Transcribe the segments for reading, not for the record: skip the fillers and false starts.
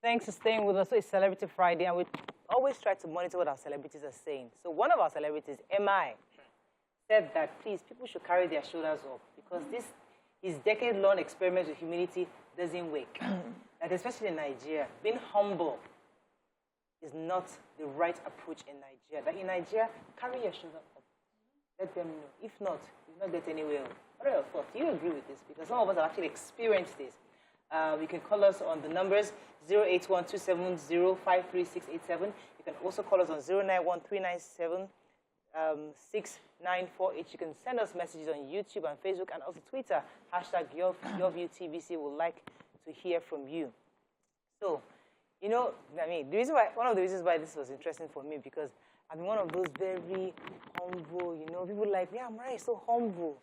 Thanks for staying with us. So it's Celebrity Friday, and we always try to monitor what our celebrities are saying. So one of our celebrities, MI, said that, please, people should carry their shoulders up because his decade-long experiment with humility doesn't work. Like, especially in Nigeria, being humble is not the right approach in Nigeria. Like in Nigeria, carry your shoulder up. Let them know. If not, you'll not get anywhere. What are your thoughts? Do you agree with this? Because some of us have actually experienced this. You can call us on the numbers 08127053687. You can also call us on 091397694. You can send us messages on YouTube and Facebook and also Twitter. #YourViewTBC. We'd like to hear from you. So, you know, I mean, one of the reasons why this was interesting for me because I'm one of those very humble, you know, people like, yeah, Mariah is so humble.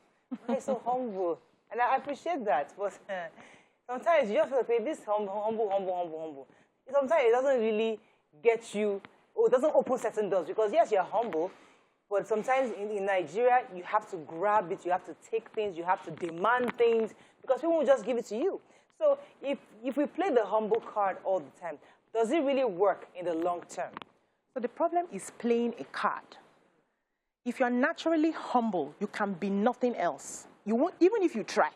Mariah is so humble. And I appreciate that. But sometimes you just feel like, this humble. Sometimes it doesn't really get you, or it doesn't open certain doors. Because, yes, you're humble, but sometimes in Nigeria, you have to grab it, you have to take things, you have to demand things, because people will just give it to you. So if we play the humble card all the time, does it really work in the long term? So the problem is playing a card. If you're naturally humble, you can be nothing else. You won't, even if you try.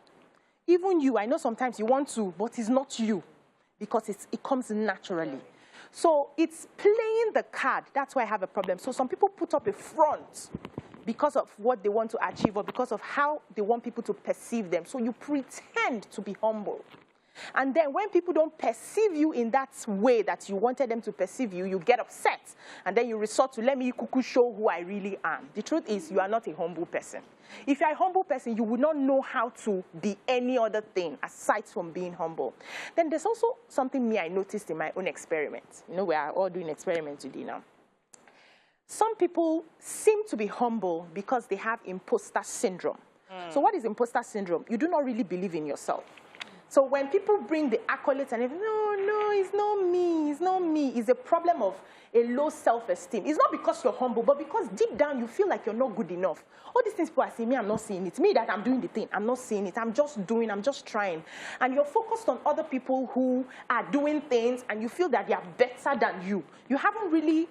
Even you, I know sometimes you want to, but it's not you because it comes naturally. So it's playing the card. That's why I have a problem. So some people put up a front because of what they want to achieve or because of how they want people to perceive them. So you pretend to be humble. And then when people don't perceive you in that way that you wanted them to perceive you, you get upset. And then you resort to, let me kuku show who I really am. The truth is, you are not a humble person. If you're a humble person, you would not know how to be any other thing aside from being humble. Then there's also something I noticed in my own experiment. You know, we are all doing experiments today now. Some people seem to be humble because they have imposter syndrome. So what is imposter syndrome? You do not really believe in yourself. So when people bring the accolades and everything, no, it's not me, it's not me. It's a problem of a low self-esteem. It's not because you're humble, but because deep down you feel like you're not good enough. All these things people are saying, me, I'm not seeing it. Me, that I'm doing the thing, I'm not seeing it. I'm just doing, I'm just trying. And you're focused on other people who are doing things and you feel that they are better than you. You haven't really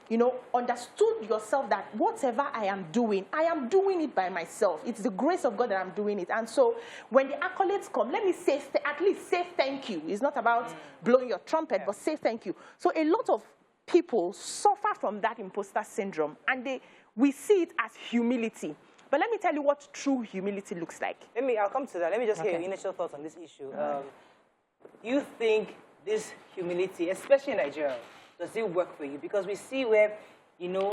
you know, understood yourself that whatever I am doing it by myself. It's the grace of God that I'm doing it. And so when the accolades come, let me say, at least say thank you. It's not about blowing your trumpet, but say thank you. So a lot of people suffer from that imposter syndrome, and we see it as humility. But let me tell you what true humility looks like. I'll come to that. Let me just hear your initial thoughts on this issue. You think this humility, especially in Nigeria, does it work for you? Because we see where, you know,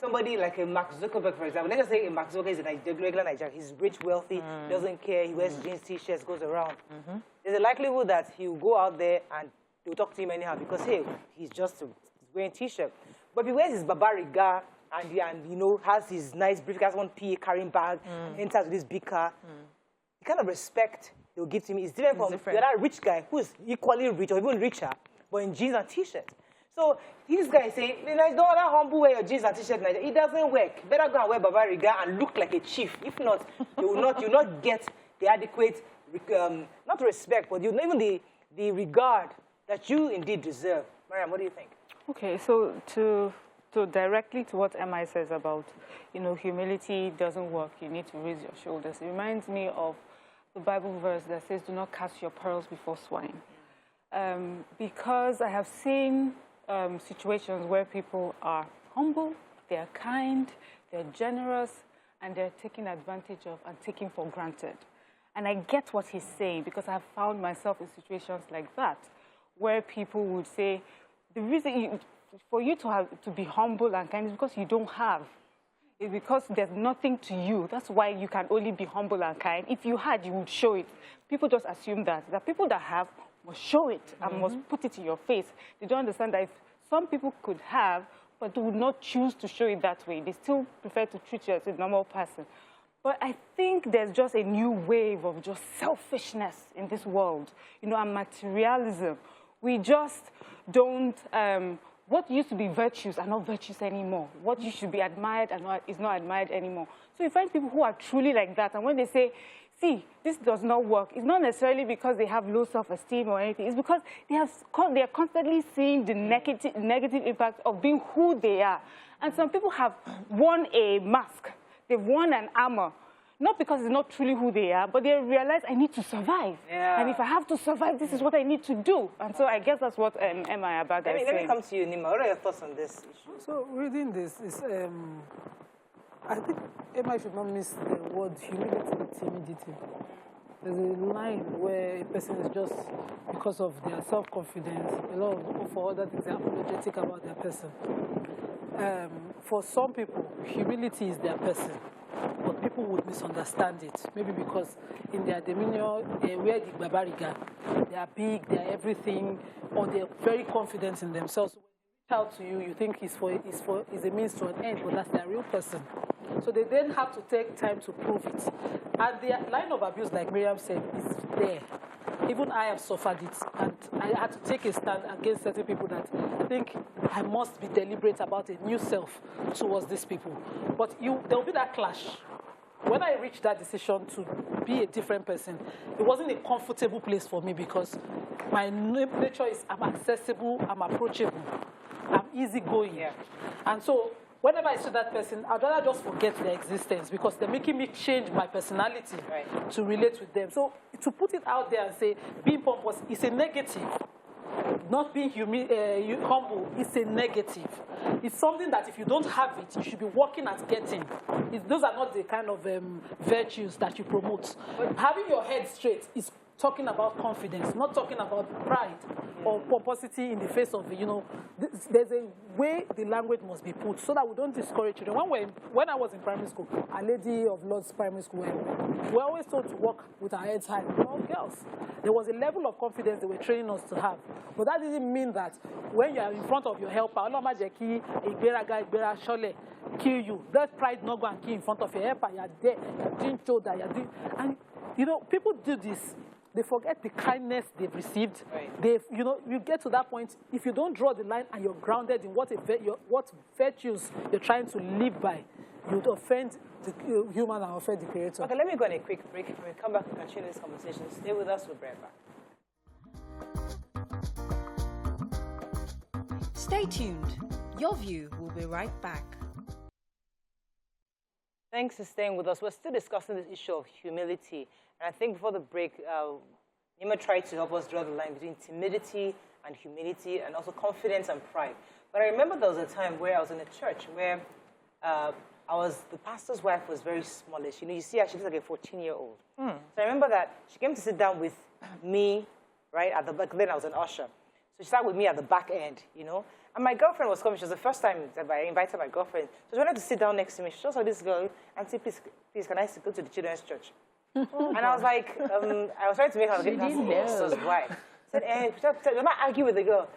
somebody like a Mark Zuckerberg, for example, let's say Mark Zuckerberg is a regular Nigerian. He's rich, wealthy, doesn't care. He wears jeans, T-shirts, goes around. There's a likelihood that he'll go out there and they'll talk to him anyhow because, hey, he's just wearing T-shirt. But if he wears his babariga and you know, has his nice briefcase, one PA carrying bag, enters with this big car, the kind of respect they'll give to him is different from the other rich guy who's equally rich or even richer, but in jeans and T-shirt. So this guy is saying, don't humble wear your jeans and T-shirt. It doesn't work. Better go and wear babariga and look like a chief. If not, you will not get the adequate, not respect, but even the regard that you indeed deserve. Mariam, what do you think? Okay, so to directly to what MI says about, you know, humility doesn't work. You need to raise your shoulders. It reminds me of the Bible verse that says, do not cast your pearls before swine. Because I have seen situations where people are humble, they're kind, they're generous, and they're taken advantage of and taken for granted. And I get what he's saying because I've found myself in situations like that, where people would say, the reason for you to be humble and kind is because you don't have. It's because there's nothing to you. That's why you can only be humble and kind. If you had, you would show it. People just assume that. The people that have must show it and must put it in your face. They don't understand that if some people could have, but they would not choose to show it that way. They still prefer to treat you as a normal person. But I think there's just a new wave of just selfishness in this world, you know, and materialism. We just don't, what used to be virtues are not virtues anymore. What used to be admired is not admired anymore. So you find people who are truly like that, and when they say, see, this does not work. It's not necessarily because they have low self-esteem or anything. It's because they are constantly seeing the negative impact of being who they are. And some people have worn a mask. They've worn an armor. Not because it's not truly who they are, but they realize I need to survive. Yeah. And if I have to survive, this is what I need to do. And so I guess that's what Emma Abaga is saying. Let me come to you, Nima. What are your thoughts on this issue? So reading this is, I think Emma should not miss the word humility with timidity. There's a line where a person is just, because of their self-confidence, a lot of people for other things, they're apologetic about their person. For some people, humility is their person, but people would misunderstand it. Maybe because in their demeanor, they wear the babariga, they are big, they are everything, or they're very confident in themselves. So when they reach out to you, you think it's a means to an end, but that's their real person. So they then have to take time to prove it. And the line of abuse, like Miriam said, is there. Even I have suffered it, and I had to take a stand against certain people that I think I must be deliberate about a new self towards these people. But there will be that clash. When I reached that decision to be a different person, it wasn't a comfortable place for me because my nature is I'm accessible, I'm approachable, I'm easygoing. Yeah. And so whenever I see that person, I'd rather just forget their existence because they're making me change my personality to relate with them. So to put it out there and say being pompous is a negative. Not being humble is a negative. It's something that if you don't have it, you should be working at getting. Those are not the kind of virtues that you promote. But having your head straight is talking about confidence, not talking about pride or pomposity in the face of, there's a way the language must be put so that we don't discourage children. When I was in primary school, a lady of Lord's primary school, we were always told to walk with our heads high, all girls. There was a level of confidence they were training us to have. But that didn't mean that when you are in front of your helper, kill you. That pride not go and kill in front of your helper. You're there, you're doing shoulder, you're doing... And, people do this. They forget the kindness they've received. Right. You get to that point, if you don't draw the line and you're grounded in what virtues you're trying to live by, you'd offend the human and offend the creator. Okay, let me go on a quick break. When we come back and continue this conversation, stay with us, we'll be right back. Stay tuned. Your View will be right back. Thanks for staying with us. We're still discussing this issue of humility. And I think before the break, Nima tried to help us draw the line between timidity and humility and also confidence and pride. But I remember there was a time where I was in a church where the pastor's wife was very smallish. You see her, she looks like a 14-year-old. So I remember that she came to sit down with me, right, at the back. Then I was an usher. So she sat with me at the back end, And my girlfriend was coming. She was the first time that I invited my girlfriend. So she wanted to sit down next to me. She just saw this girl, Auntie, please, can I go to the children's church? And I was like, I was trying to make her get the pastor's wife. I said, don't argue with the girl.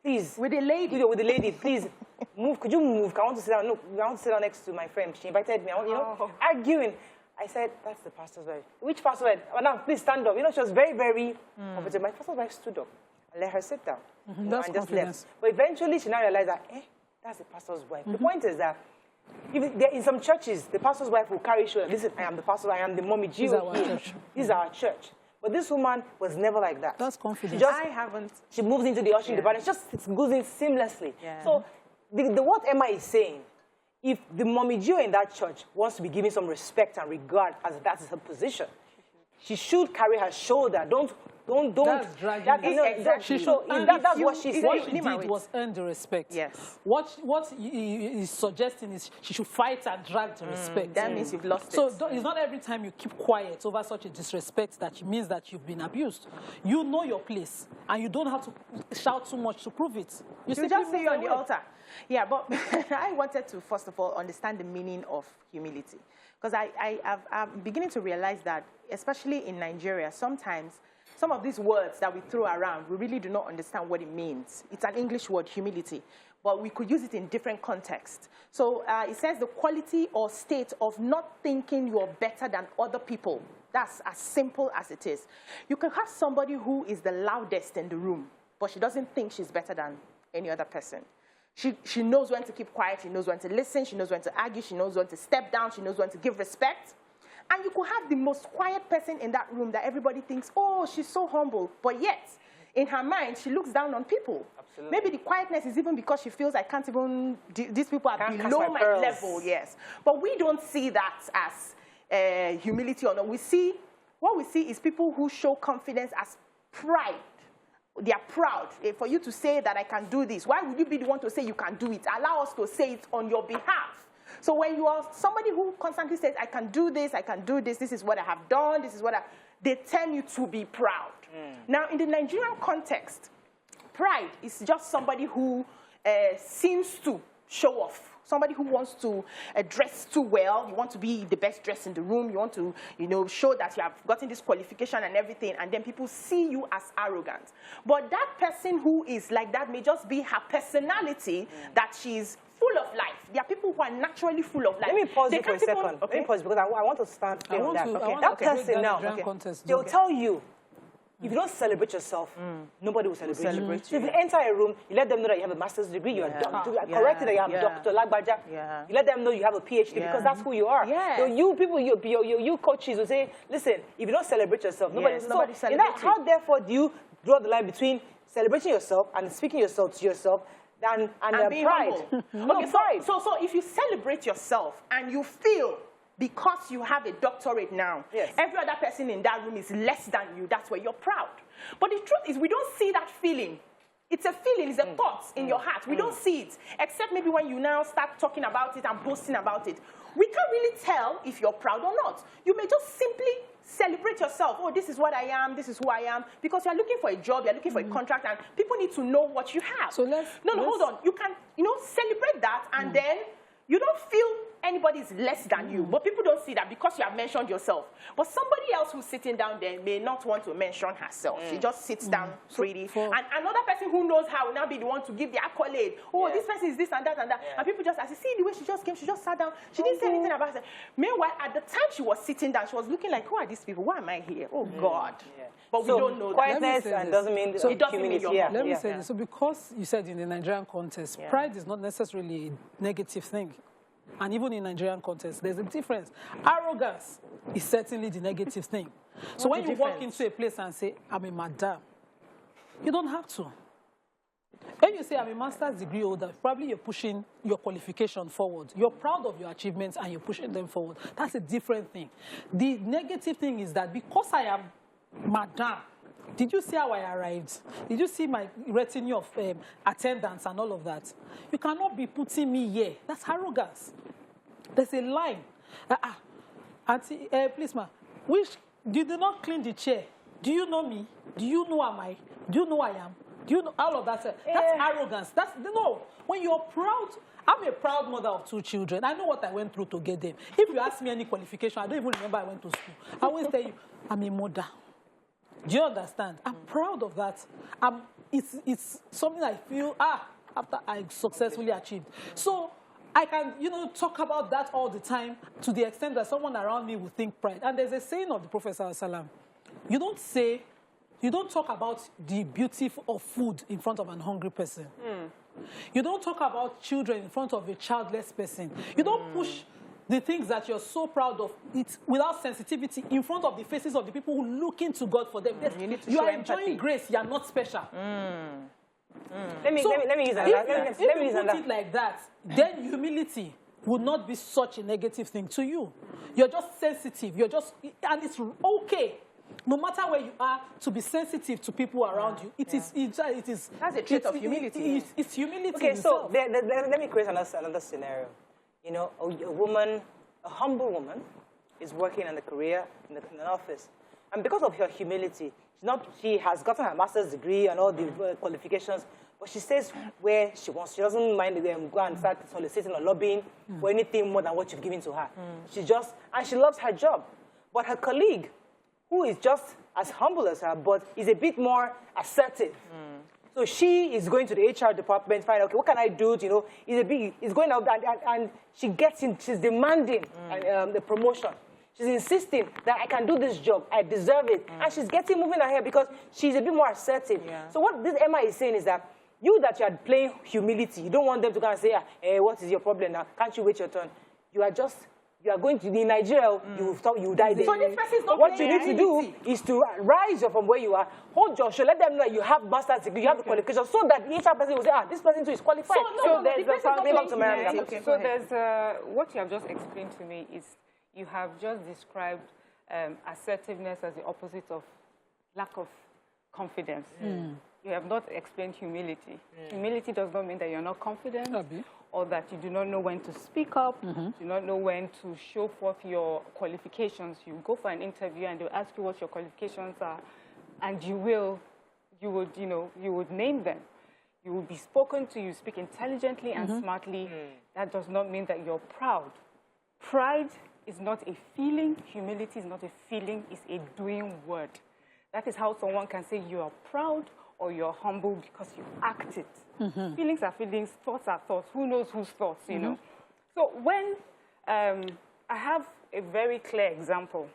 Please. With the lady? With the lady, please. Move. Could you move? I want to sit down. No, I want to sit down next to my friend. She invited me. Arguing. I said, that's the pastor's wife. Which pastor's wife? Oh, now, please stand up. She was very, very comfortable. My pastor's wife stood up and let her sit down. That's and just left. But eventually, she now realized that, that's the pastor's wife. The point is that in some churches, the pastor's wife will carry shoulder. Listen, I am the pastor, I am the mommy G. This is our church. But this woman was never like that. That's confidence. She moves into the ushering department. It goes in seamlessly. Yeah. So what Emma is saying, if the mommy Gio in that church wants to be given some respect and regard as that is her position, she should carry her shoulder. Don't. That's dragging. Exactly. That's what she said. What she did was earn the respect. Yes. What he is suggesting is she should fight and drag the respect. That means you've lost it. So it's not every time you keep quiet over such a disrespect that it means that you've been abused. You know your place, and you don't have to shout too much to prove it. You just say you're on the altar. Yeah, but I wanted to, first of all, understand the meaning of humility. Because I'm beginning to realize that, especially in Nigeria, sometimes some of these words that we throw around, we really do not understand what it means. It's an English word, humility, but we could use it in different contexts. So it says the quality or state of not thinking you're better than other people. That's as simple as it is. You can have somebody who is the loudest in the room, but she doesn't think she's better than any other person. She knows when to keep quiet, she knows when to listen, she knows when to argue, she knows when to step down, she knows when to give respect. And you could have the most quiet person in that room that everybody thinks, oh, she's so humble. But yet, in her mind, she looks down on people. Absolutely. Maybe the quietness is even because she feels I can't even, these people are below my pearls. level, yes. But we don't see that as humility or not. What we see is people who show confidence as pride. They are proud. For you to say that I can do this, why would you be the one to say you can do it? Allow us to say it on your behalf. So when you are somebody who constantly says, I can do this, this is what I have done, this is what they tell you to be proud. Now, in the Nigerian context, pride is just somebody who seems to show off. Somebody who wants to dress too well. You want to be the best dressed in the room. You want to, show that you have gotten this qualification and everything. And then people see you as arrogant. But that person who is like that may just be her personality that she's full of life. There are people who are naturally full of life. Let me pause you for a second. Okay. Let me pause because I want to stand clear on that. That person now, they'll tell you, if you don't celebrate yourself, nobody will celebrate you. So if you enter a room, you let them know that you have a master's degree, you're a doctor, corrected that you have Dr. Lagbaja. You let them know you have a PhD because that's who you are. So you people, you coaches will say, listen, if you don't celebrate yourself, nobody will celebrate you. How therefore do you draw the line between celebrating yourself and speaking yourself to yourself and pride? Okay, so if you celebrate yourself and you feel because you have a doctorate now, every other person in that room is less than you, that's where you're proud. But the truth is we don't see that feeling. It's a feeling, it's a thought in your heart. We don't see it, except maybe when you now start talking about it and boasting about it. We can't really tell if you're proud or not. You may just simply celebrate yourself. Oh, this is what I am, this is who I am, because you're looking for a job, you're looking for a contract, and people need to know what you have. So hold on. You can, celebrate that, and then you don't feel anybody is less than you. But people don't see that because you have mentioned yourself. But somebody else who's sitting down there may not want to mention herself. She just sits down pretty. And another person who knows her will now be the one to give the accolade. Oh, this person is this and that and that. And people just, as you see the way she just came, she just sat down. She didn't say anything about it. Meanwhile, at the time she was sitting down, she was looking like, who are these people? Why am I here? Oh, God. But we don't know quietness and doesn't mean so it doesn't mean you're Let me say this. So because you said in the Nigerian context, pride is not necessarily a negative thing. And even in Nigerian context, there's a difference. Arrogance is certainly the negative thing. So when you walk into a place and say, I'm a madam, you don't have to. When you say, I'm a master's degree holder, probably you're pushing your qualification forward. You're proud of your achievements and you're pushing them forward. That's a different thing. The negative thing is that because I am madam, did you see how I arrived? Did you see my retinue of attendants and all of that? You cannot be putting me here. That's arrogance. There's a line. Auntie, please, ma, you did not clean the chair. Do you know me? Do you know am I? Do you know I am? Do you know all of that? That's arrogance. No. When you're proud, I'm a proud mother of 2 children. I know what I went through to get them. If you ask me any qualification, I don't even remember I went to school. I always tell you, I'm a mother. Do you understand? I'm proud of that. It's something I feel, after I successfully achieved. So I can, talk about that all the time to the extent that someone around me will think pride. And there's a saying of the Prophet ﷺ, you don't talk about the beauty of food in front of an hungry person. You don't talk about children in front of a childless person. You don't push the things that you're so proud of it without sensitivity in front of the faces of the people who look into God for them. You are enjoying grace. You are not special. Let me use that. If you put it like that, then humility would not be such a negative thing to you. You're just sensitive. And it's okay, no matter where you are, to be sensitive to people around you. It is. That's a trait of humility. It's humility. Okay, so let me create another scenario. A woman, a humble woman, is working in a career in an office. And because of her humility, she has gotten her master's degree and all the qualifications, but she stays where she wants. She doesn't mind go and start soliciting or lobbying for anything more than what you've given to her. And she loves her job. But her colleague, who is just as humble as her, but is a bit more assertive, so she is going to the HR department, find out, okay, what can I do? Is going out and she gets in, she's demanding the promotion. She's insisting that I can do this job, I deserve it. And she's getting moving ahead because she's a bit more assertive. So what this Emma is saying is that you are playing humility. You don't want them to go and say, hey, what is your problem now? Can't you wait your turn? You are just you are going to in Nigeria, you will die there. So this person is not what you playing need to do reality. is to rise from where you are, hold your shoulder, let them know that you have master's degree, you have the qualification, so that each person will say, this person too is qualified. So there's the foundation. Okay, so there's what you have just explained to me is you have just described assertiveness as the opposite of lack of confidence. You have not explained humility. Humility does not mean that you're not confident or that you do not know when to speak up, do not know when to show forth your qualifications. You go for an interview and they'll ask you what your qualifications are, and you would name them. You will be spoken to, you speak intelligently and smartly. That does not mean that you're proud. Pride is not a feeling, humility is not a feeling, it's a doing word. That is how someone can say you are proud or you're humble because you act it. Feelings are feelings, thoughts are thoughts. Who knows whose thoughts, you know? So when I have a very clear example.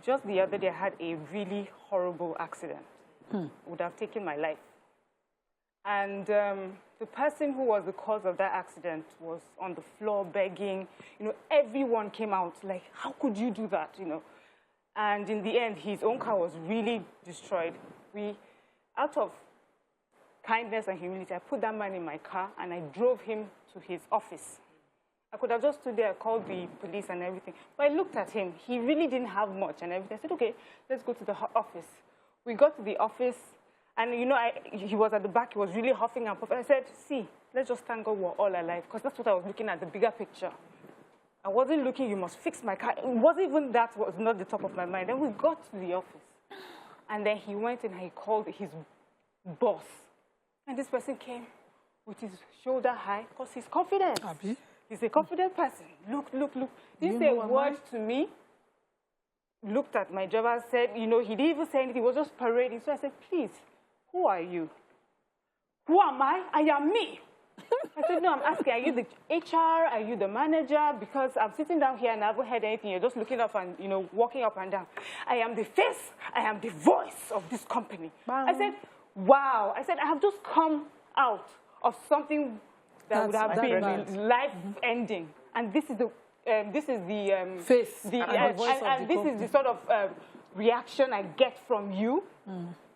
Just the other day, I had a really horrible accident. Would have taken my life. And the person who was the cause of that accident was on the floor begging. You know, everyone came out like, how could you do that, you know? And in the end, his own car was really destroyed. Out of kindness and humility, I put that man in my car and I drove him to his office. I could have just stood there, called the police and everything. But I looked at him. He really didn't have much and everything. I said, okay, let's go to the office. We got to the office, and, you know, he was at the back. He was really huffing and puffing. I said, see, let's just thank God we're all alive, because that's what I was looking at, the bigger picture. I wasn't looking, you must fix my car. It wasn't even that was not the top of my mind. Then we got to the office. And then he went and he called his boss. And this person came with his shoulder high because he's confident. Abi? He's a confident person. Look. Didn't say a word to me. Looked at my driver, said, you know, he didn't even say anything. He was just parading. So I said, please, who are you? Who am I? I am me. I said, no, I'm asking, are you the HR? Are you the manager? Because I'm sitting down here and I haven't heard anything. You're just looking up and, you know, walking up and down. I am the face. I am the voice of this company. Wow. I said, wow. I said, I have just come out of something that would have been life-ending. And this is the face. And this is the sort of reaction I get from you.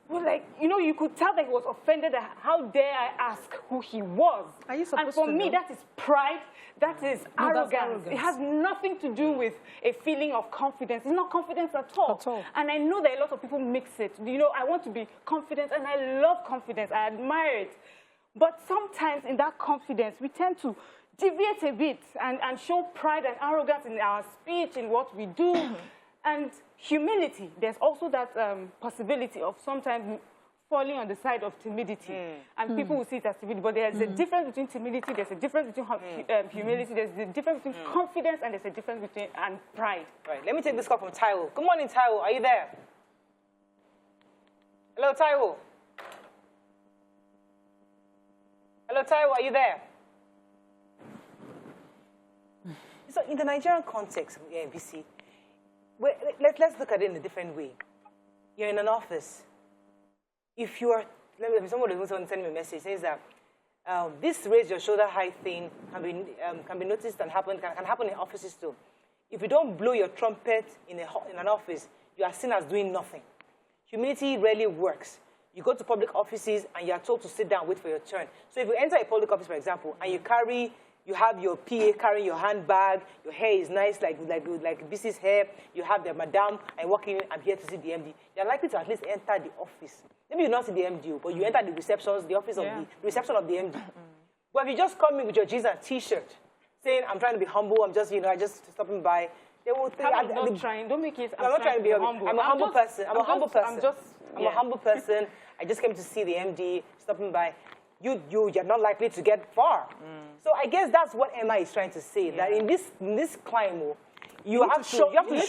Well, like, you know, you could tell that he was offended at how dare I ask who he was. Are you supposed and for to me, know? that is pride. That is arrogance. arrogance. It has nothing to do with a feeling of confidence. It's not confidence at all. And I know that a lot of people mix it. You know, I want to be confident, and I love confidence. I admire it. But sometimes in that confidence, we tend to deviate a bit and show pride and arrogance in our speech, in what we do. And humility, there's also that possibility of sometimes falling on the side of timidity. And people will see it as timidity, but there's a difference between timidity, there's a difference between humility, there's a difference between confidence, and there's a difference between pride. Right, let me take this call from Taiwo. Good morning, Taiwo. Are you there? Hello, Taiwo. Hello, Taiwo. Are you there? So in the Nigerian context, BC, let's look at it in a different way. You're in an office. If you are, somebody who's sending me a message says that this raise your shoulder high thing can be noticed and can happen in offices too. If you don't blow your trumpet in an office, you are seen as doing nothing. Humility rarely works. You go to public offices and you are told to sit down and wait for your turn. So if you enter a public office, for example, and you have your PA carrying your handbag, your hair is nice, like BC's hair, you have the madam, and walking in, I'm here to see the MD. You're likely to at least enter the office. Maybe you not see the MD, but you enter the receptions, the office of the reception of the MD. But if you just come in with your jeans and T-shirt, saying, I'm trying to be humble, I'm just, you know, I just stopping by, they will think, I'm not trying, don't make it, I'm not trying to be humble. I'm a humble person. I'm a humble person. I just came to see the MD, stopping by. You're not likely to get far. So I guess that's what Emma is trying to say, that in this climate, you have to show, even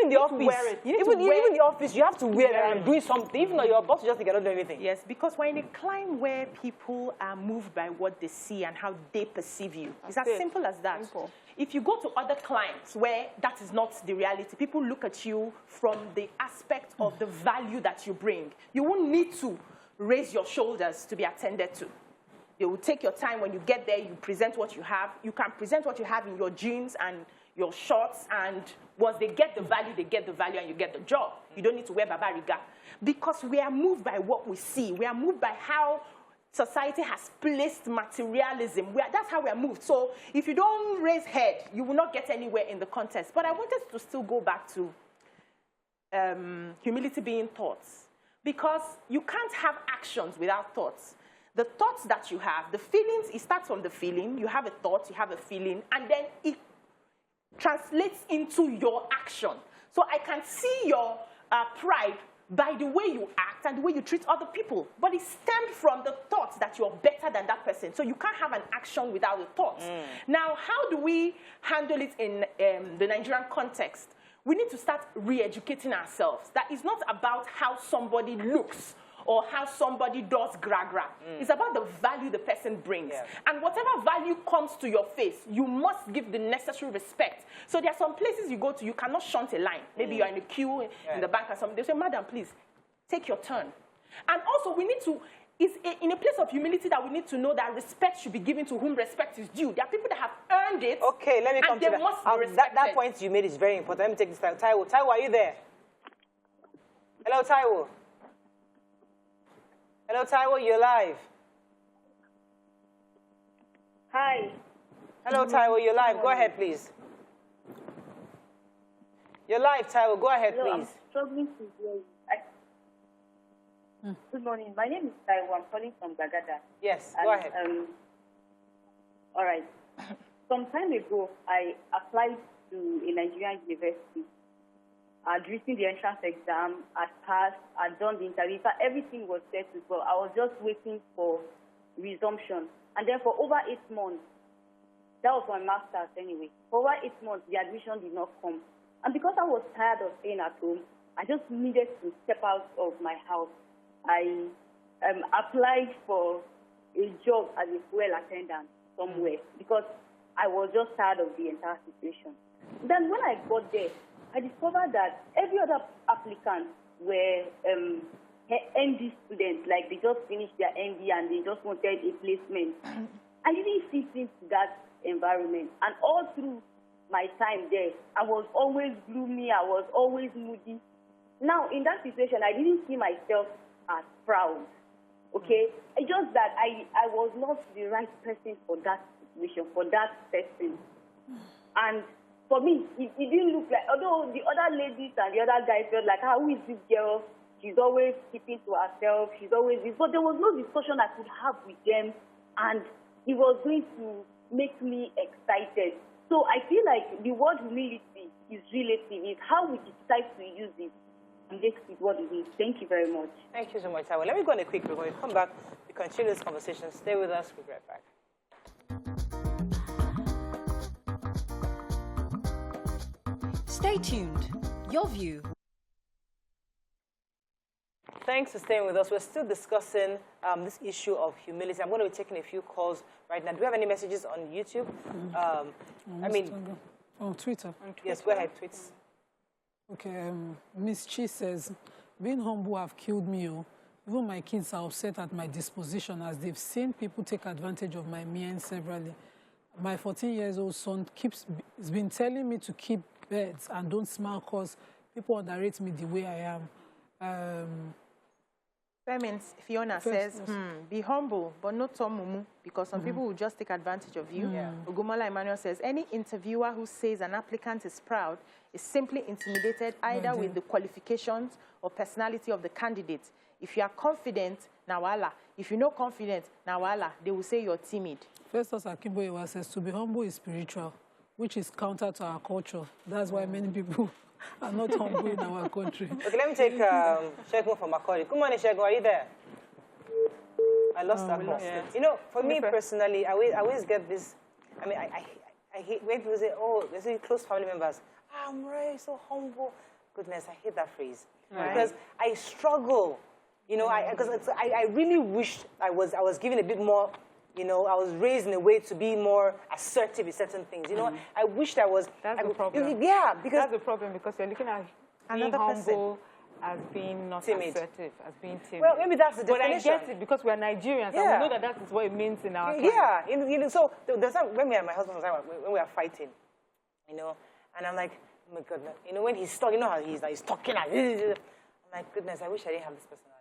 in the office, you have to wear it and do something, even though your boss just cannot do anything. Yes, because we're in a climate where people are moved by what they see and how they perceive you. It's as simple as that. Simple. If you go to other clients where that is not the reality, people look at you from the aspect of the value that you bring. You won't need to raise your shoulders to be attended to. They will take your time. When you get there, you present what you have. You can present what you have in your jeans and your shorts, and once they get the value, and you get the job. You don't need to wear babariga. Because we are moved by what we see. We are moved by how society has placed materialism. That's how we are moved. So if you don't raise head, you will not get anywhere in the contest. But I wanted to still go back to humility being thoughts. Because you can't have actions without thoughts. The thoughts that you have, the feelings, it starts from the feeling. You have a thought, you have a feeling, and then it translates into your action. So I can see your pride by the way you act and the way you treat other people. But it stemmed from the thoughts that you're better than that person. So you can't have an action without the thoughts. Now, how do we handle it in the Nigerian context? We need to start re-educating ourselves. That is not about how somebody looks or how somebody does gra-gra. It's about the value the person brings. Yeah. And whatever value comes to your face, you must give the necessary respect. So there are some places you go to, you cannot shunt a line. Maybe you're in a queue in the bank or something. They say, madam, please, take your turn. And also, we need to, it's in a place of humility that we need to know that respect should be given to whom respect is due. There are people that have earned it. Okay, let me come to that. That point you made is very important. Let me take this time. Taiwo, are you there? Hello, Taiwo. Hello, Taiwo, you're live. Hi. Hello, Taiwo, you're live. Go ahead, please. You're live, Taiwo. Go ahead, please. I'm struggling to hear you. Good morning. My name is Taiwo. I'm calling from Gagada. Yes, go ahead. All right. Some time ago, I applied to a Nigerian university. I'd written the entrance exam, I'd passed, I'd done the interview. Everything was settled, but I was just waiting for resumption. And then for over 8 months, that was my master's anyway. For over 8 months, the admission did not come. And because I was tired of staying at home, I just needed to step out of my house. I applied for a job as a fuel attendant somewhere because I was just tired of the entire situation. Then when I got there, I discovered that every other applicant were ND students, like they just finished their ND and they just wanted a placement. I didn't fit into that environment. And all through my time there, I was always gloomy, I was always moody. Now, in that situation, I didn't see myself as proud, okay? It's just that I was not the right person for that situation, for that person. And for me, it didn't look like, although the other ladies and the other guys felt like, who is this girl? She's always keeping to herself. She's always this. But there was no discussion I could have with them, and it was going to make me excited. So I feel like the word humility is relative. It's how we decide to use it and make it what it is. Thank you very much. Thank you so much, Taiwo. Let me go on a quick break. When we come back, we continue this conversation. Stay with us. We'll be right back. Stay tuned. Your view. Thanks for staying with us. We're still discussing this issue of humility. I'm going to be taking a few calls right now. Do we have any messages on YouTube? On Twitter. Yes, go ahead, tweets. Okay, Miss Chi says, being humble have killed me. Even my kids are upset at my disposition as they've seen people take advantage of my mien severally. My 14-year-old son has been telling me to keep beds and don't smile because people underrate me the way I am. That means Fiona says, be humble, but not so mumu, because some people will just take advantage of you. Ogumola Emmanuel says, any interviewer who says an applicant is proud is simply intimidated either with the qualifications or personality of the candidate. If you are confident, nawala. If you're not confident, nawala, they will say you're timid. Festus Akimboyewa says, to be humble is spiritual, which is counter to our culture. That's why many people are not humble in our country. Okay, let me take Shegun from Makori. Good morning, Shegun. Are you there? I lost that call. Yeah. You know, for me personally, I always get this. I mean, I hate when people say, oh, they say close family members. I'm really so humble. Goodness, I hate that phrase. Right. Because I struggle. You know, I really wish I was given a bit more. You know, I was raised in a way to be more assertive in certain things. You know, I wished I was. That's the problem. Yeah, because that's the problem, because you're looking at being humble as being not timid. assertive, as being timid. Well, maybe that's the But definition. I get it because we're Nigerians, and we know that that is what it means in our country. Yeah, so there's time when me and my husband when we are fighting, and I'm like, oh my goodness, when he's talking, how he's talking like, I'm like, goodness, I wish I didn't have this personality.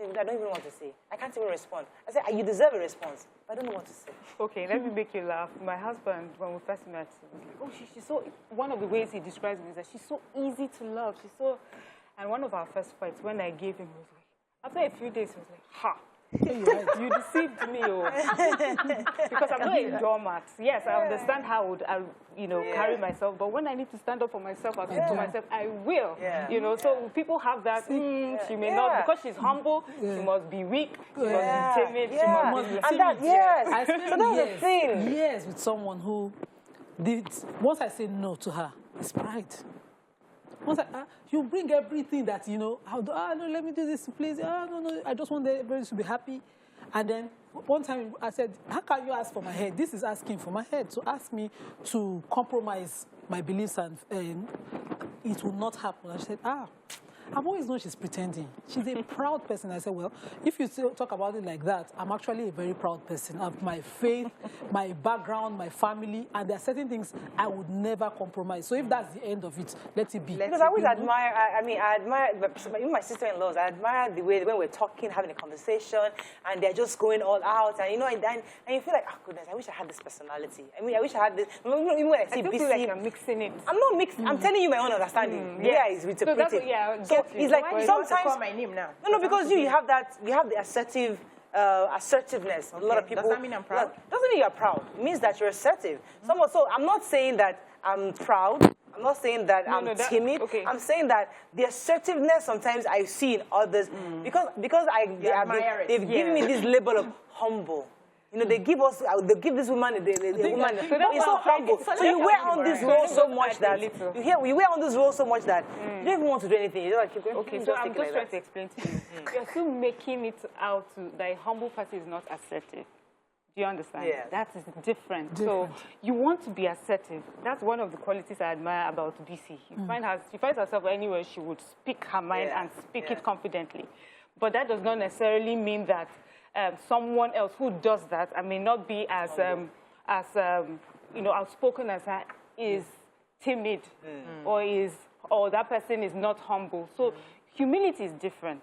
I don't even want to say. I can't even respond. I said, you deserve a response, but I don't know what to say. Okay, let me make you laugh. My husband, when we first met, was like, oh, she's so, one of the ways he describes me is that she's so easy to love. She's so, and one of our first fights, when I gave him, he was like, after a few days, he was like, ha. You deceived me, because I'm not a doormat. Yes, I understand how I would, carry myself, but when I need to stand up for myself, I'll say to myself, I will. So people have that. She may not, because she's humble. She must be weak. She must be timid. She must be. And that, I spent so that's the thing. Years with someone who did. Once I say no to her, it's pride. Once you bring everything that, no, let me do this, please. No, I just want everybody to be happy. And then one time I said, how can you ask for my head? This is asking for my head. So ask me to compromise my beliefs and it will not happen. I said, I've always known she's pretending. She's a proud person. I said, well, if you still talk about it like that, I'm actually a very proud person. I have my faith, my background, my family, and there are certain things I would never compromise. So if that's the end of it, let it be. Because I always admire, I admire, even my sister-in-laws, I admire the way when we're talking, having a conversation, and they're just going all out, and and you feel like, oh goodness, I wish I had this personality. I mean, I wish I had this. Even when I see feel like you're mixing it. I'm not mixing. I'm telling you my own understanding. Yeah, it's interpreted. So it's like sometimes. Call my name now? No, because you have the assertive. Assertiveness. A lot of people. Does that mean I'm proud? Doesn't mean you're proud. It means that you're assertive. So I'm not saying that I'm proud. I'm not saying that I'm timid. Okay. I'm saying that the assertiveness sometimes I see in others because they've given me this label of humble. They give this woman the woman is so humble. So you wear on this role so much that we wear on this role so much that you don't even want to do anything. You don't keep going. Okay, so I'm just trying to explain to you. You're still making it out that a humble person is not assertive. Do you understand? Yeah. That is different. So you want to be assertive. That's one of the qualities I admire about BC. She finds herself anywhere she would speak her mind and speak it confidently. But that does not necessarily mean that someone else who does that and may not be as outspoken as her is timid or that person is not humble. So humility is different.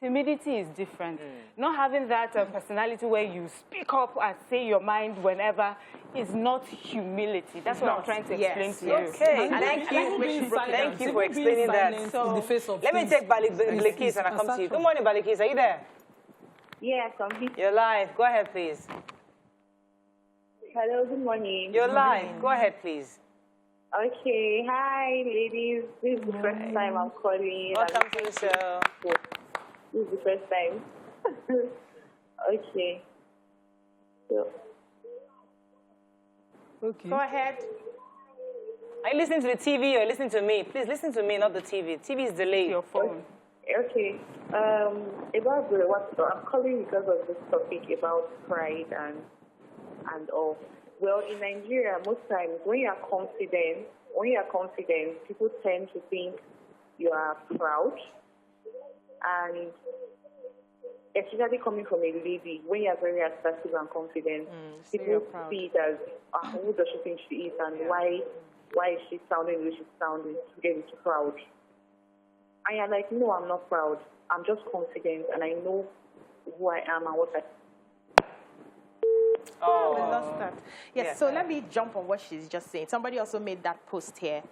Timidity is different. Not having that personality where you speak up and say your mind whenever is not humility. That's what I'm trying to explain to you. Okay, thank you for explaining that. So, let me take Balikis and I'll come to you. Good morning, Balikis. Are you there? Yes, I'm here. You're live. Go ahead, please. Hello, good morning. You're live. Go ahead, please. Okay. Hi, ladies. This is the first time I'm calling. Welcome to the show. This is the first time. Okay. So. Okay. Go ahead. Are you listening to the TV or listening to me? Please listen to me, not the TV. TV is delayed. Your phone. Okay. About I'm calling because of this topic about pride and all. Well, in Nigeria, most times when you are confident, people tend to think you are proud, and especially coming from a lady, when you are very assertive and confident, people see it as who does she think she is, and why is she sounding the way she's sounding to get into proud. And you're like, no, I'm not proud. I'm just confident, and I know who I am and what I. Oh, we lost that. Yes, so let me jump on what she's just saying. Somebody also made that post here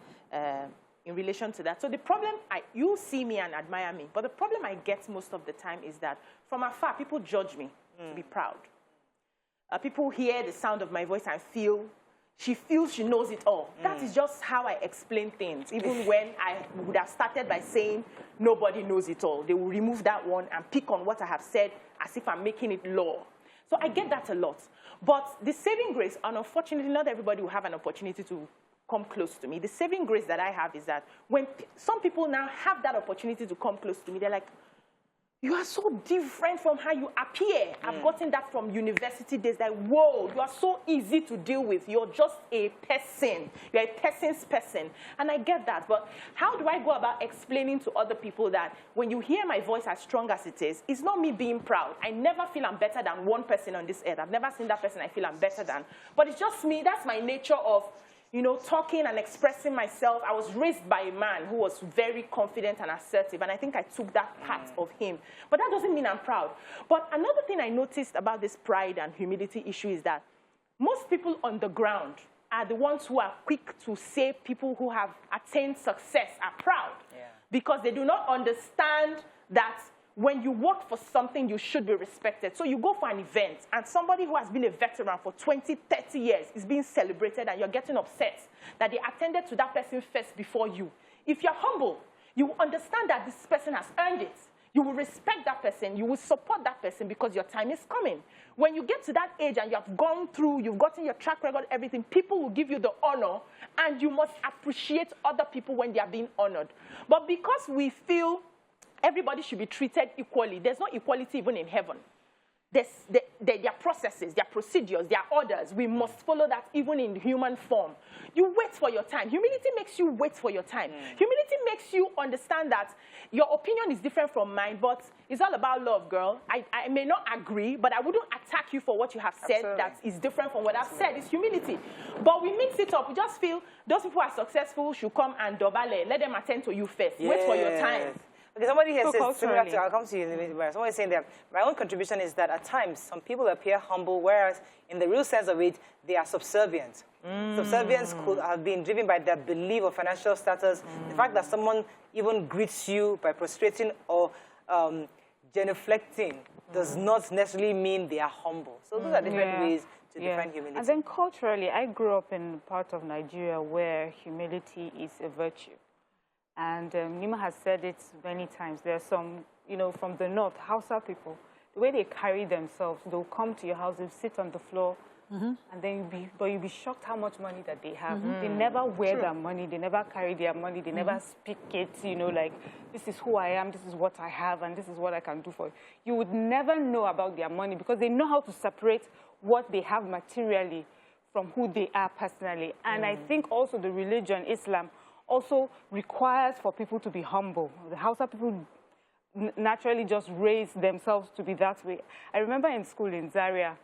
in relation to that. So the problem, you see me and admire me, but the problem I get most of the time is that from afar, people judge me to be proud. People hear the sound of my voice and she feels she knows it all. That is just how I explain things. Even when I would have started by saying nobody knows it all, they will remove that one and pick on what I have said as if I'm making it law. So I get that a lot. But the saving grace, and unfortunately, not everybody will have an opportunity to come close to me. The saving grace that I have is that when some people now have that opportunity to come close to me, they're like, You are so different from how you appear. I've gotten that from university days. Like, whoa, you are so easy to deal with. You're just a person. You're a person's person. And I get that. But how do I go about explaining to other people that when you hear my voice as strong as it is, it's not me being proud. I never feel I'm better than one person on this earth. I've never seen that person I feel I'm better than. But it's just me. That's my nature of, you know, talking and expressing myself. I was raised by a man who was very confident and assertive, and I think I took that part of him. But that doesn't mean I'm proud. But another thing I noticed about this pride and humility issue is that most people on the ground are the ones who are quick to say people who have attained success are proud. Yeah. Because they do not understand that when you work for something, you should be respected. So you go for an event, and somebody who has been a veteran for 20, 30 years is being celebrated, and you're getting upset that they attended to that person first before you. If you're humble, you will understand that this person has earned it. You will respect that person. You will support that person because your time is coming. When you get to that age and you have gone through, you've gotten your track record, everything, people will give you the honor, and you must appreciate other people when they are being honored. But because we feel everybody should be treated equally, there's no equality even in heaven. There are processes, there are procedures, there are orders. We must follow that even in human form. You wait for your time. Humility makes you wait for your time. Humility makes you understand that your opinion is different from mine, but it's all about love, girl. I may not agree, but I wouldn't attack you for what you have said that is different from what I've said. It's humility. But we mix it up. We just feel those people who are successful should come and dobale. Let them attend to you first. Yes. Wait for your time. Okay, somebody here says, similar to, I'll come to you in a minute, somebody is saying that my own contribution is that at times some people appear humble, whereas in the real sense of it, they are subservient. Subservience could have been driven by their belief of financial status. The fact that someone even greets you by prostrating or genuflecting does not necessarily mean they are humble. So those are different ways to define humility. And then culturally, I grew up in part of Nigeria where humility is a virtue. And Nima has said it many times. There are some, you know, from the north, Hausa people, the way they carry themselves, they'll come to your house, they'll sit on the floor, and then you'll be shocked how much money that they have. They never wear their money, they never carry their money, they never speak it, you know, like, this is who I am, this is what I have, and this is what I can do for you. You would never know about their money because they know how to separate what they have materially from who they are personally. And I think also the religion, Islam, also requires for people to be humble. The Hausa people naturally just raise themselves to be that way. I remember in school in Zaria,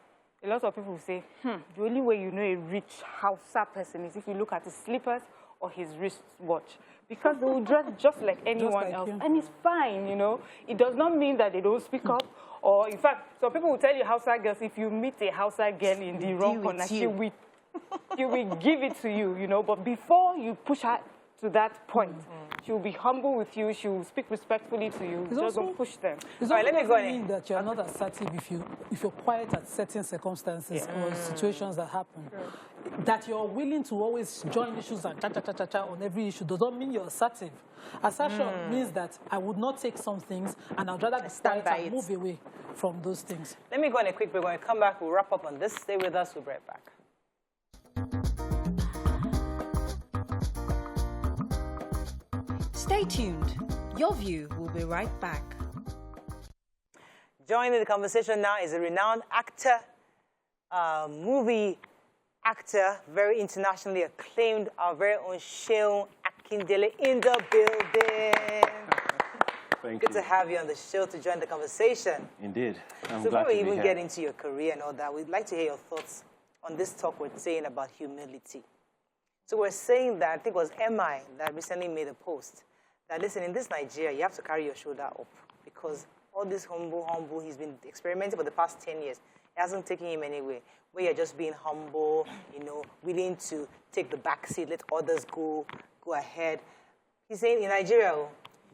a lot of people would say, the only way you know a rich Hausa person is if you look at his slippers or his wristwatch. Because they will dress just like anyone else. And it's fine, you know. It does not mean that they don't speak up. Or in fact, some people will tell you Hausa girls, if you meet a Hausa girl in the wrong corner, she will give it to you, you know. But before you push her to that point, she will be humble with you. She will speak respectfully to you. Just don't push them. It doesn't mean that you're not assertive if you're quiet at certain circumstances or situations that happen. That you're willing to always join issues and cha-cha-cha-cha on every issue does not mean you're assertive. Assertion means that I would not take some things and I'd rather stand by and move away from those things. Let me go on a quick break. When we come back, we'll wrap up on this. Stay with us. We'll be right back. Stay tuned. Your View will be right back. Joining the conversation now is a renowned actor, movie actor, very internationally acclaimed, our very own Sheun Akindele in the building. Thank Good you. to have you on the show to join the conversation. Indeed. I'm So glad before we to be even here. get into your career and all that, we'd like to hear your thoughts on this talk we're saying about humility. So we're saying that, I think it was MI that recently made a post, that listen, in this Nigeria, you have to carry your shoulder up because all this humble, he's been experimenting for the past 10 years. It hasn't taken him anywhere. Where you're just being humble, you know, willing to take the back seat, let others go ahead. He's saying in Nigeria,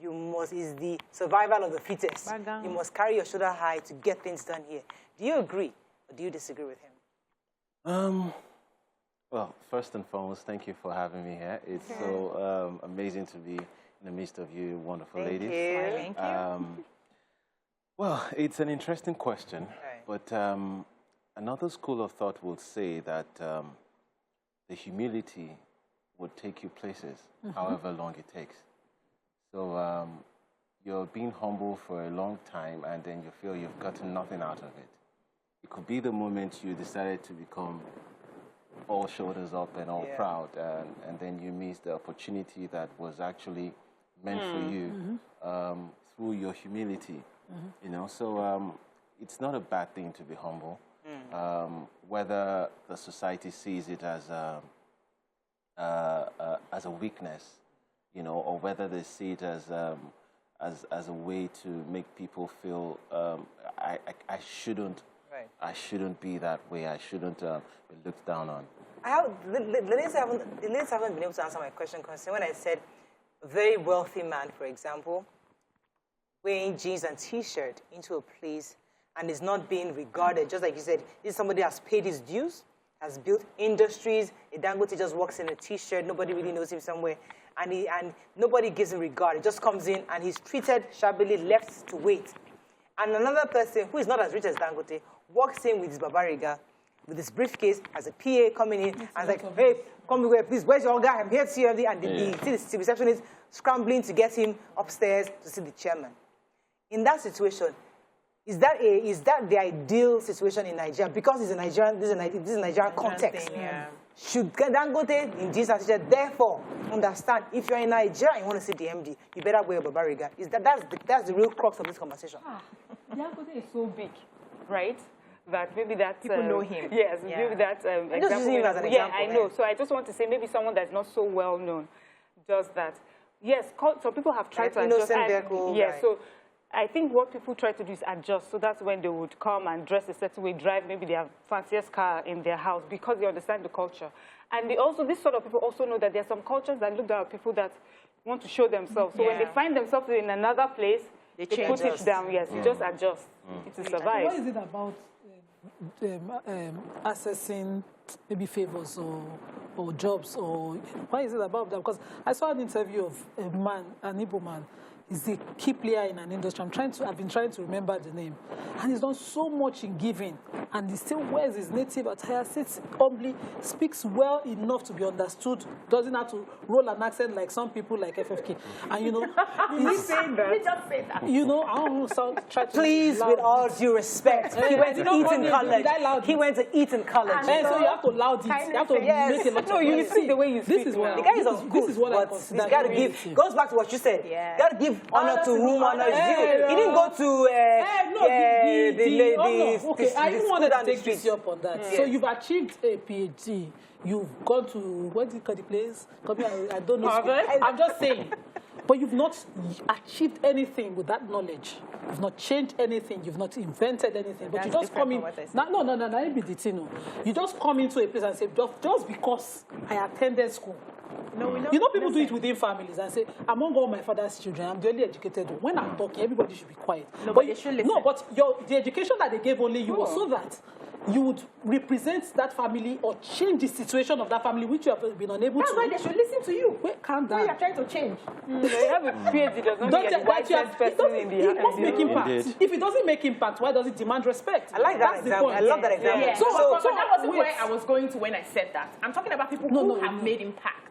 is the survival of the fittest. You must carry your shoulder high to get things done here. Do you agree or do you disagree with him? Well, first and foremost, thank you for having me here. It's so amazing to be in the midst of you wonderful ladies. Thank you. Well, it's an interesting question, but another school of thought will say that the humility would take you places, however long it takes. So you're being humble for a long time and then you feel you've gotten nothing out of it. It could be the moment you decided to become all shoulders up and all proud, and then you miss the opportunity that was actually meant for you through your humility. You know, so it's not a bad thing to be humble. Whether the society sees it as a weakness, you know, or whether they see it as a way to make people feel I shouldn't. Right. I shouldn't be that way. I shouldn't be looked down on. The ladies haven't been able to answer my question concerning when I said a very wealthy man, for example, wearing jeans and T-shirt into a place and is not being regarded, just like you said, this is somebody has paid his dues, has built industries. A Dangote just walks in a T-shirt, nobody really knows him somewhere, and nobody gives him regard. He just comes in and he's treated shabbily, left to wait. And another person who is not as rich as Dangote walks in with his babariga, with his briefcase, as a PA coming in, and like, hey, come here, please, where's your guy? I'm here to see everything. And the receptionist scrambling to get him upstairs to see the chairman. In that situation, is that the ideal situation in Nigeria? Because it's a Nigerian, this is a Nigerian context. Should Dangote in this situation therefore understand if you're in Nigeria and you want to see the MD, you better wear a babariga? That's the real crux of this conversation. Dangote is so big, right? That maybe that people know him. Yes, maybe that example. Just using him as an example. I know. So I just want to say maybe someone that's not so well known does that. Yes, so people have tried to adjust. Yes, so I think what people try to do is adjust. So that's when they would come and dress a certain way, drive maybe their fanciest car in their house because they understand the culture. And they also, this sort of people also know that there are some cultures that look down at people that want to show themselves. So when they find themselves in another place, they put it down. Yes, you just adjust to survive. What is it about accessing maybe favors or jobs, or why is it about that? Because I saw an interview of a man, an Igbo man. He's a key player in an industry. I've been trying to remember the name. And he's done so much in giving. And he still wears his native attire, sits humbly, speaks well enough to be understood, doesn't have to roll an accent like some people like FFK. And you know, he's saying that. He just said that. You know, I don't know, try to please, with all due respect, he went to eat in college. He went to eat in college. And so you have to loud it. You have to make a lot of no, you speak the way you speak. This is what the guy is on school. This is what I consider. He's got to give. Goes back to what you said. You got to give honor to whom honor is due. He didn't go to okay, I even wanted to take you up on that. So you've achieved a PhD. You've gone to, what do you call the place? I don't know. I'm just saying. But you've not achieved anything with that knowledge. You've not changed anything. You've not invented anything. But you just come in. No, be the thing. You just come into a place and say, just because I attended school. No, you know, people do it within families and say, among all my father's children, I'm the only educated one. When I'm talking, everybody should be quiet. No, but they should listen. No, but the education that they gave only you was so that you would represent that family or change the situation of that family, which you have been unable to. That's why they should listen to you. Wait, calm down. We are trying to change. They have a PhD, does not mean the wisest person in the It must make impact. If it doesn't make impact, why does it demand respect? I like that example. I love that example. Yeah. So that wasn't where I was going to when I said that. I'm talking about people who have made impact.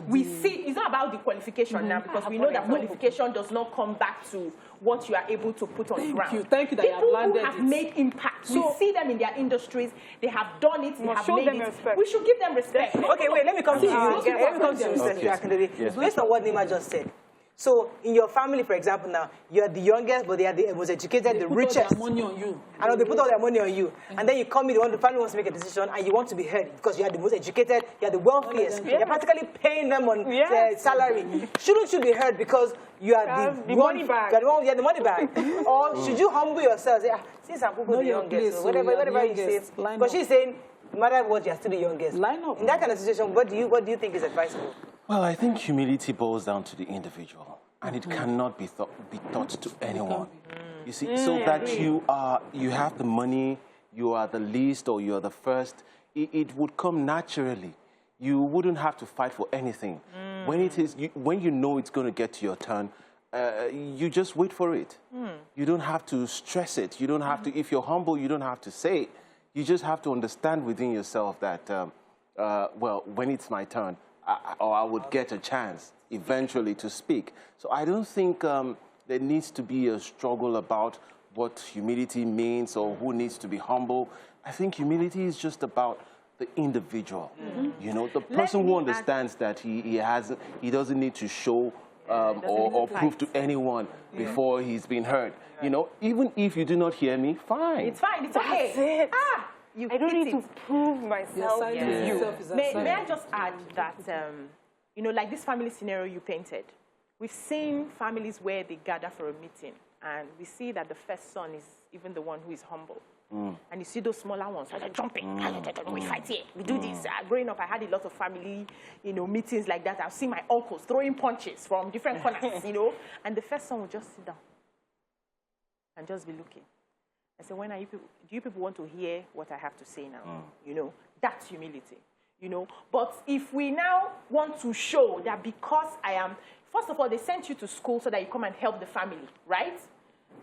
We see, it's not about the qualification now, because we know that qualification does not come back to what you are able to put on ground. Thank you that you have landed people who have made impact. So, we see them in their industries. They have done it. They have made it. Respect. We should give them respect. Okay, wait. Let me come to you. Let me come to you, based on what Nima just said. So, in your family, for example, now, you're the youngest, but they are the most educated, the richest. They put all their money on you. I know, they put all their money on you. And then you come in, the family wants to make a decision, and you want to be heard because you are the most educated, you are the wealthiest. You're practically paying them on salary. Shouldn't you be heard because you are the money bag? You are the money bag. Or should you humble yourself? Say, since I'm the youngest, so whatever you say. Because she's saying, no matter what, you're still the youngest. Line up. In that kind of situation, what do you think is advisable? Well, I think humility boils down to the individual, and it cannot be taught to anyone. You see, so that you have the money, you are the least or you are the first, it would come naturally. You wouldn't have to fight for anything. When you know it's going to get to your turn, you just wait for it. You don't have to stress it. You don't have to. If you're humble, you don't have to say it. You just have to understand within yourself that, well, when it's my turn, I would get a chance eventually to speak. So I don't think there needs to be a struggle about what humility means or who needs to be humble. I think humility is just about the individual. You know, the person who understands that he doesn't need to show or prove to anyone before he's been heard. You know, even if you do not hear me, fine. It's fine. It's okay. That's it. You I don't hit need to prove myself to you. May I just add that, you know, like this family scenario you painted, we've seen families where they gather for a meeting, and we see that the first son is even the one who is humble. And you see those smaller ones, they're jumping, we fight here, we do this. Growing up, I had a lot of family, you know, meetings like that. I've seen my uncles throwing punches from different corners, you know, and the first son will just sit down and just be looking. I said, when are you people, do you people want to hear what I have to say now? You know, that's humility, you know. But if we now want to show that because I am, first of all, they sent you to school so that you come and help the family, right?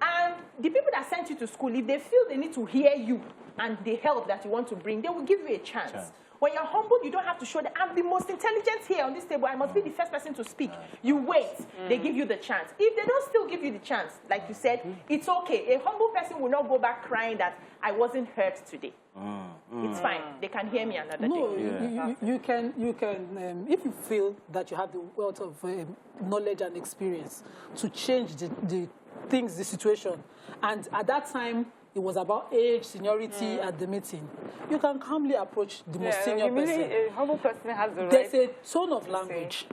And the people that sent you to school, if they feel they need to hear you and the help that you want to bring, they will give you a chance. When you're humble, you don't have to show that I'm the most intelligent here on this table. I must be the first person to speak. You wait. They give you the chance. If they don't still give you the chance, like you said, it's okay. A humble person will not go back crying that I wasn't heard today. It's fine. They can hear me another day. You can, if you feel that you have the wealth of knowledge and experience to change the things, the situation, and at that time, it was about age, seniority at the meeting. You can calmly approach the most senior person. A humble person has the right. There's a tone of language.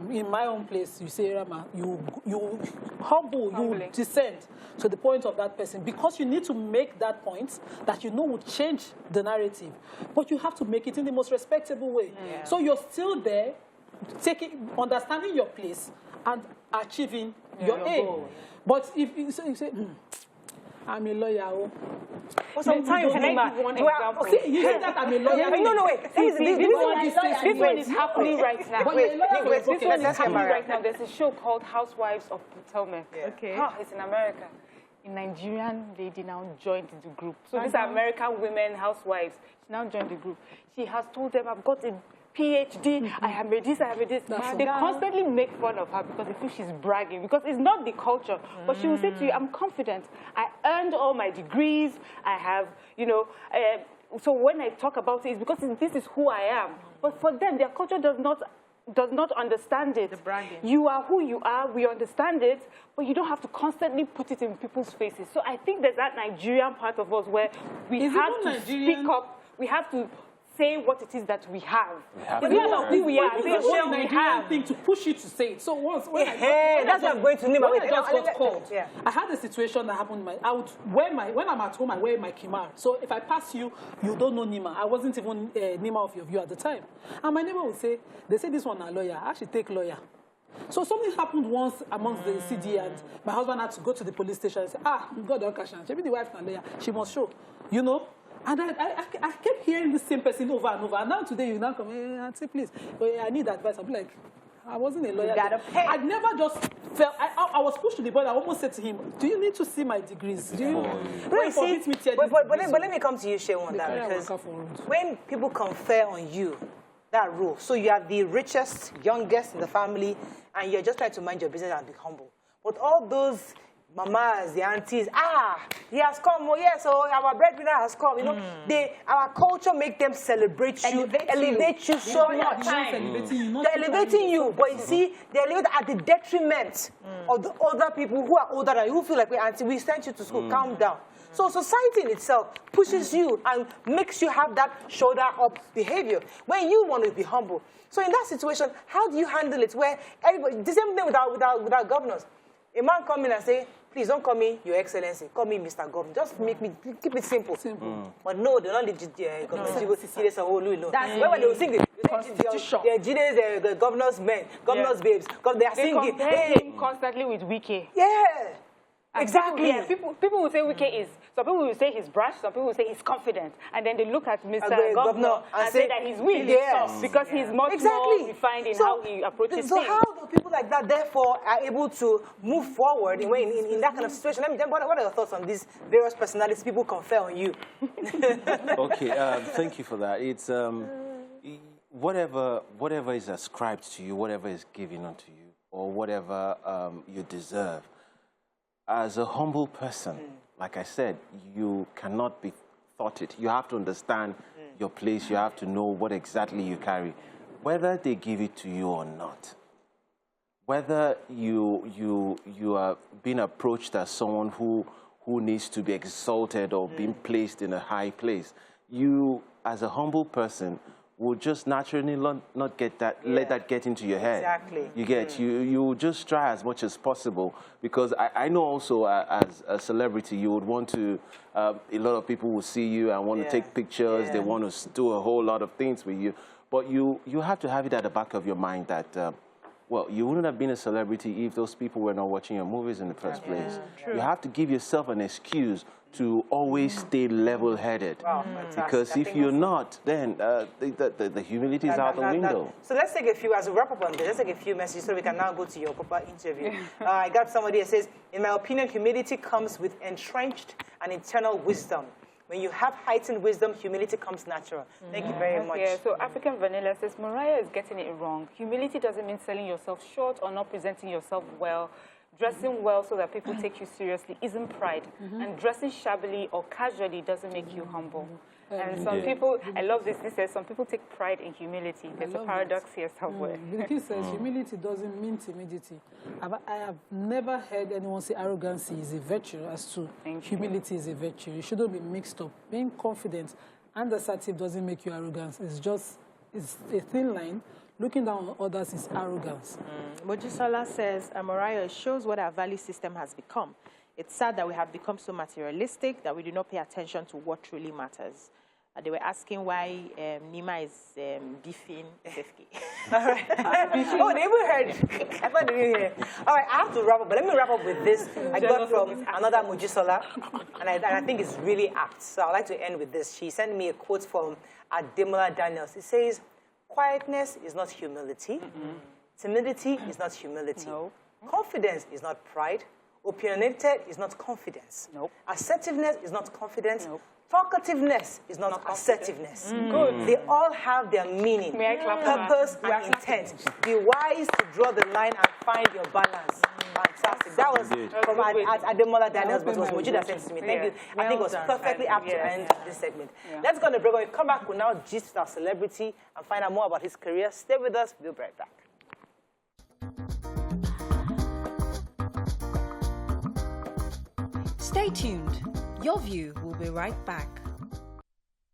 In my own place, you say, Rama, you humble, you descend to the point of that person because you need to make that point that you know will change the narrative. But you have to make it in the most respectable way. So you're still there, understanding your place and achieving your aim. Goal. But if you say, I'm a lawyer. For some time, can I give one example? See, you say that I'm a lawyer. No, wait. This one is happening right now. Wait, This one is happening right now. There's a show called Housewives of Potomac. Okay. It's in America. A Nigerian lady now joined the group. So these are American women housewives. She now joined the group. She has told them, I've got a PhD, I have made this, I have made this. They constantly make fun of her because they feel she's bragging, because it's not the culture. But she will say to you, I'm confident. I earned all my degrees. I have, you know, so when I talk about it, it's because this is who I am. But for them, their culture does not understand it. The bragging. You are who you are, we understand it, but you don't have to constantly put it in people's faces. So I think there's that Nigerian part of us where we have to speak up, we have to say what it is that we have. We have who we are. It's a Nigerian thing to push you to say it. So once when that's what I'm going to name. When I just got called, I had a situation that happened. When I'm at home, I wear my kimar. So if I pass you, you don't know Nima. I wasn't even Nima of your view at the time. And my neighbor would say, they say this one a lawyer. I should take lawyer. So something happened once amongst the CD, and my husband had to go to the police station and say, God don't catch her. She be the wife and lawyer. She must show, you know. And I kept hearing the same person over and over. And now today you now come, Auntie, please, I need advice. I'll be like, I wasn't a lawyer. You gotta pay. I never just felt, I was pushed to the point. I almost said to him, do you need to see my degrees? Do you but let me come to you, Shehu, on that. Because when people confer on you that role, so you are the richest, youngest in the family, and you're just trying to mind your business and be humble. But all those mamas, the aunties, he has come, oh yes, so our breadwinner has come, you know. Our culture make them celebrate you, elevate you so much. They're elevating you, but you see, they elevate at the detriment of the other people who are older than you, who feel like, wait, auntie, we sent you to school, calm down. So society in itself pushes you and makes you have that shoulder-up behavior when you want to be humble. So in that situation, how do you handle it? Where everybody, the same thing without governors. A man come in and say, please don't call me Your Excellency, call me Mr. Governor. Just keep it simple. But no, they don't legit governors. That's why they will sing the governor's men, governor's babes. They are singing. They compare him constantly with Wike. Yeah. Exactly. People will say Wike is, some people will say he's brash, some people will say he's confident. And then they look at Mr. Governor and say that he's weak. Yes. Because he's much more refined in how he approaches things. So how do people like that, therefore, are able to move forward in that kind of situation? What are your thoughts on these various personalities people confer on you? Okay, thank you for that. It's whatever is ascribed to you, whatever is given unto you, or whatever you deserve. As a humble person, like I said, you cannot be thoughted. You have to understand your place. You have to know what exactly you carry, whether they give it to you or not. Whether you are being approached as someone who needs to be exalted or being placed in a high place, you, as a humble person, will just naturally not get that, let that get into your head. Exactly. You get, you just try as much as possible, because I know also as a celebrity, you would want to, a lot of people will see you and want to take pictures, they want to do a whole lot of things with you, but you have to have it at the back of your mind that, well, you wouldn't have been a celebrity if those people were not watching your movies in the first place. You have to give yourself an excuse to always stay level-headed. Wow, because if you're not, then the humility is out the window. So let's take a few, as a wrap up on this, let's take a few messages so we can now go to your proper interview. I got somebody that says, in my opinion, humility comes with entrenched and internal wisdom. When you have heightened wisdom, humility comes natural. Thank you very much. Yeah, so African Vanilla says, Mariah is getting it wrong. Humility doesn't mean selling yourself short or not presenting yourself well. Dressing well so that people take you seriously isn't pride. And dressing shabbily or casually doesn't make you humble. And some people, I love this, he says, some people take pride in humility. There's a paradox here somewhere. Biliki says humility doesn't mean timidity. I have never heard anyone say arrogancy is a virtue as to humility is a virtue. It shouldn't be mixed up. Being confident and assertive doesn't make you arrogant. It's a thin line. Looking down on others is arrogance. Mojisola says, Mariah, shows what our value system has become. It's sad that we have become so materialistic that we do not pay attention to what truly matters. They were asking why Nima is beefing Sefki. All right. Oh, they even heard. I thought they didn't hear. All right, I have to wrap up, but let me wrap up with this. I got from another Mojisola, and I think it's really apt. So I'd like to end with this. She sent me a quote from Ademola Daniels. It says, quietness is not humility. Timidity is not humility. No. Confidence is not pride. Opinionated is not confidence. Nope. Assertiveness is not confidence. Nope. Talkativeness is not assertiveness. Good. They all have their meaning, May I clap purpose, and intent. Be wise to draw the line and find your balance. Fantastic. That was from Ademola Daniels, but it was Moji that sent it to me. Thank you. I think it was perfectly apt to end this segment. Let's go on the break. When we come back, we'll now gist with our celebrity and find out more about his career. Stay with us. We'll be right back. Stay tuned. Your View will be right back.